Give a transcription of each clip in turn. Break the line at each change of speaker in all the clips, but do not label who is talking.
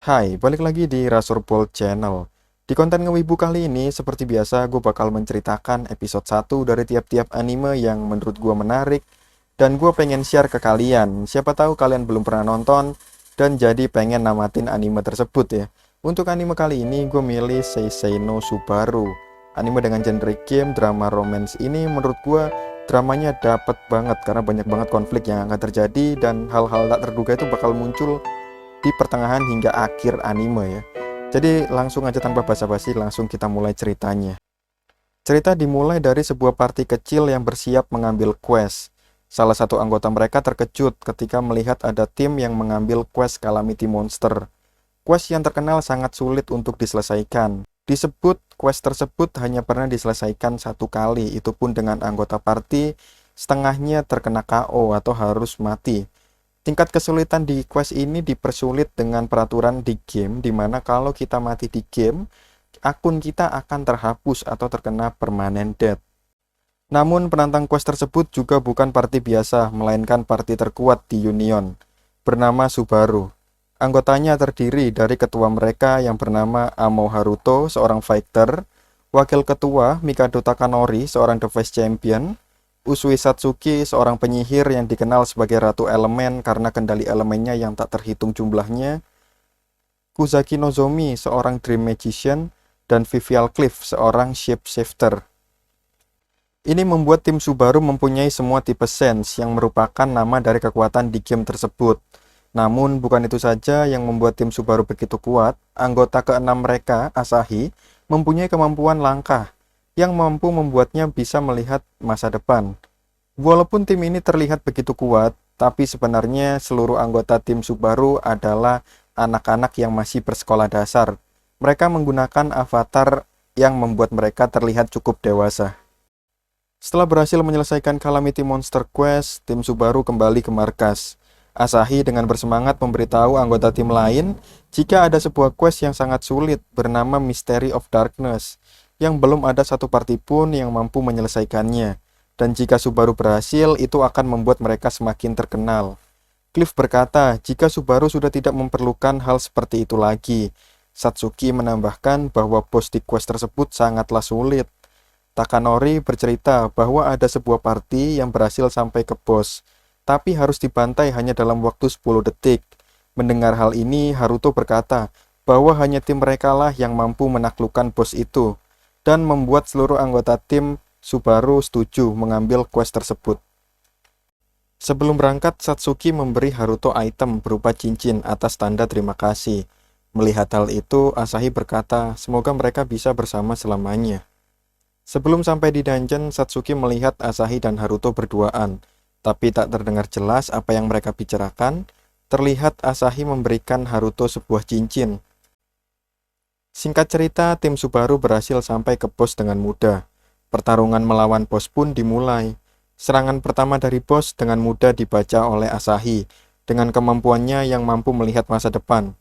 Hai, balik lagi di Rasurpol Channel. Di konten ngewibu kali ini, seperti biasa, gue bakal menceritakan episode 1 dari tiap-tiap anime yang menurut gue menarik, dan gue pengen share ke kalian. Siapa tahu kalian belum pernah nonton, dan jadi pengen namatin anime tersebut ya. Untuk anime kali ini, gue milih Seisei no Subaru. Anime dengan genre game, drama romance ini menurut gue dramanya dapet banget, karena banyak banget konflik yang akan terjadi, dan hal-hal tak terduga itu bakal muncul di pertengahan hingga akhir anime ya. Jadi langsung aja tanpa basa-basi langsung kita mulai ceritanya. Cerita dimulai dari sebuah party kecil yang bersiap mengambil quest. Salah satu anggota mereka terkejut ketika melihat ada tim yang mengambil quest Calamity Monster. Quest yang terkenal sangat sulit untuk diselesaikan. Disebut quest tersebut hanya pernah diselesaikan satu kali, itu pun dengan anggota party setengahnya terkena KO atau harus mati. Tingkat kesulitan di quest ini dipersulit dengan peraturan di game, dimana kalau kita mati di game, akun kita akan terhapus atau terkena permanent death. Namun penantang quest tersebut juga bukan party biasa, melainkan party terkuat di Union, bernama Subaru. Anggotanya terdiri dari ketua mereka yang bernama Amo Haruto, seorang fighter, wakil ketua Mikado Takanori, seorang device champion, Usui Satsuki, seorang penyihir yang dikenal sebagai Ratu Elemen karena kendali elemennya yang tak terhitung jumlahnya, Kuzaki Nozomi, seorang Dream Magician, dan Vivial Cliff, seorang Shapeshifter. Ini membuat tim Subaru mempunyai semua tipe sense yang merupakan nama dari kekuatan di game tersebut. Namun bukan itu saja yang membuat tim Subaru begitu kuat. Anggota keenam mereka, Asahi, mempunyai kemampuan langkah yang mampu membuatnya bisa melihat masa depan. Walaupun tim ini terlihat begitu kuat, tapi sebenarnya seluruh anggota tim Subaru adalah anak-anak yang masih bersekolah dasar. Mereka menggunakan avatar yang membuat mereka terlihat cukup dewasa. Setelah berhasil menyelesaikan Calamity Monster Quest, tim Subaru kembali ke markas. Asahi dengan bersemangat memberitahu anggota tim lain jika ada sebuah quest yang sangat sulit bernama Mystery of Darkness, yang belum ada satu party pun yang mampu menyelesaikannya. Dan jika Subaru berhasil, itu akan membuat mereka semakin terkenal. Cliff berkata jika Subaru sudah tidak memerlukan hal seperti itu lagi. Satsuki menambahkan bahwa bos di quest tersebut sangatlah sulit. Takanori bercerita bahwa ada sebuah party yang berhasil sampai ke bos, tapi harus dibantai hanya dalam waktu 10 detik. Mendengar hal ini, Haruto berkata bahwa hanya tim mereka lah yang mampu menaklukkan bos itu, dan membuat seluruh anggota tim Subaru setuju mengambil quest tersebut. Sebelum berangkat, Satsuki memberi Haruto item berupa cincin atas tanda terima kasih. Melihat hal itu, Asahi berkata semoga mereka bisa bersama selamanya. Sebelum sampai di dungeon, Satsuki melihat Asahi dan Haruto berduaan, tapi tak terdengar jelas apa yang mereka bicarakan. Terlihat Asahi memberikan Haruto sebuah cincin. Singkat cerita, tim Subaru berhasil sampai ke bos dengan mudah. Pertarungan melawan bos pun dimulai. Serangan pertama dari bos dengan mudah dibaca oleh Asahi, dengan kemampuannya yang mampu melihat masa depan.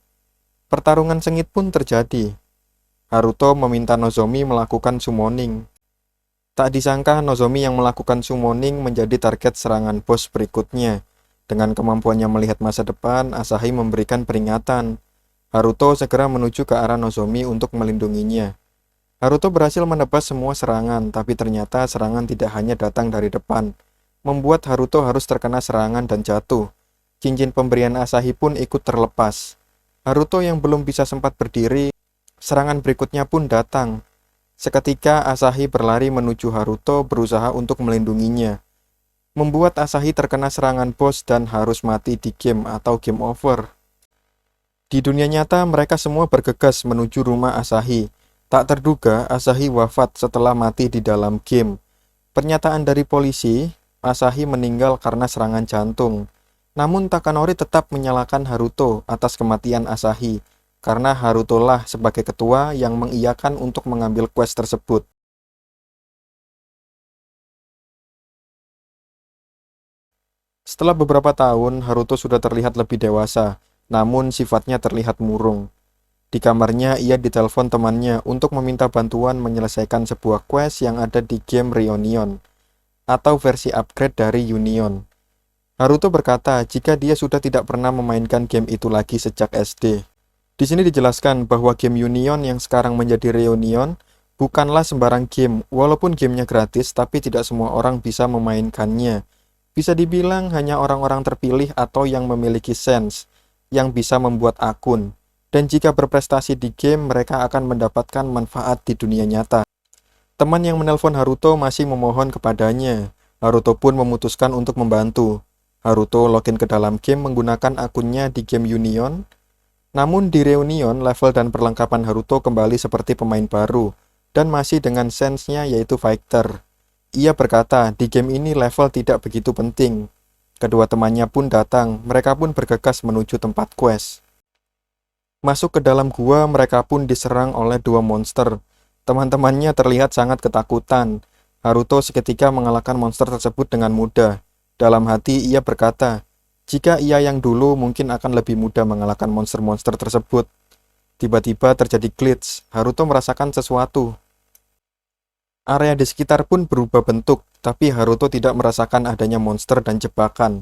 Pertarungan sengit pun terjadi. Haruto meminta Nozomi melakukan summoning. Tak disangka Nozomi yang melakukan summoning menjadi target serangan bos berikutnya. Dengan kemampuannya melihat masa depan, Asahi memberikan peringatan. Haruto segera menuju ke arah Nozomi untuk melindunginya. Haruto berhasil menebas semua serangan, tapi ternyata serangan tidak hanya datang dari depan. Membuat Haruto harus terkena serangan dan jatuh. Cincin pemberian Asahi pun ikut terlepas. Haruto yang belum bisa sempat berdiri, serangan berikutnya pun datang. Seketika Asahi berlari menuju Haruto berusaha untuk melindunginya. Membuat Asahi terkena serangan bos dan harus mati di game atau game over. Di dunia nyata mereka semua bergegas menuju rumah Asahi. Tak terduga Asahi wafat setelah mati di dalam game. Pernyataan dari polisi, Asahi meninggal karena serangan jantung. Namun Takanori tetap menyalahkan Haruto atas kematian Asahi, karena Haruto lah sebagai ketua yang mengiyakan untuk mengambil quest tersebut. Setelah beberapa tahun, Haruto sudah terlihat lebih dewasa, namun sifatnya terlihat murung. Di kamarnya, ia ditelepon temannya untuk meminta bantuan menyelesaikan sebuah quest yang ada di game Reunion, atau versi upgrade dari Union. Haruto berkata jika dia sudah tidak pernah memainkan game itu lagi sejak SD. Di sini dijelaskan bahwa game Union yang sekarang menjadi Reunion bukanlah sembarang game, walaupun gamenya gratis, tapi tidak semua orang bisa memainkannya. Bisa dibilang hanya orang-orang terpilih atau yang memiliki sense, yang bisa membuat akun. Dan jika berprestasi di game, mereka akan mendapatkan manfaat di dunia nyata. Teman yang menelpon Haruto masih memohon kepadanya. Haruto pun memutuskan untuk membantu. Haruto login ke dalam game menggunakan akunnya di game Union. Namun di Reunion, level dan perlengkapan Haruto kembali seperti pemain baru, dan masih dengan sense-nya yaitu fighter. Ia berkata, di game ini level tidak begitu penting. Kedua temannya pun datang, mereka pun bergegas menuju tempat quest. Masuk ke dalam gua, mereka pun diserang oleh dua monster. Teman-temannya terlihat sangat ketakutan. Haruto seketika mengalahkan monster tersebut dengan mudah. Dalam hati ia berkata, jika ia yang dulu mungkin akan lebih mudah mengalahkan monster-monster tersebut. Tiba-tiba terjadi glitch, Haruto merasakan sesuatu. Area di sekitar pun berubah bentuk, tapi Haruto tidak merasakan adanya monster dan jebakan.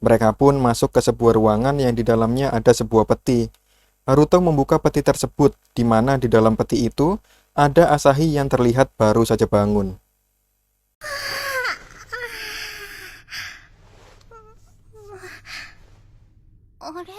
Mereka pun masuk ke sebuah ruangan yang di dalamnya ada sebuah peti. Haruto membuka peti tersebut, di mana di dalam peti itu ada Asahi yang terlihat baru saja bangun.
あれ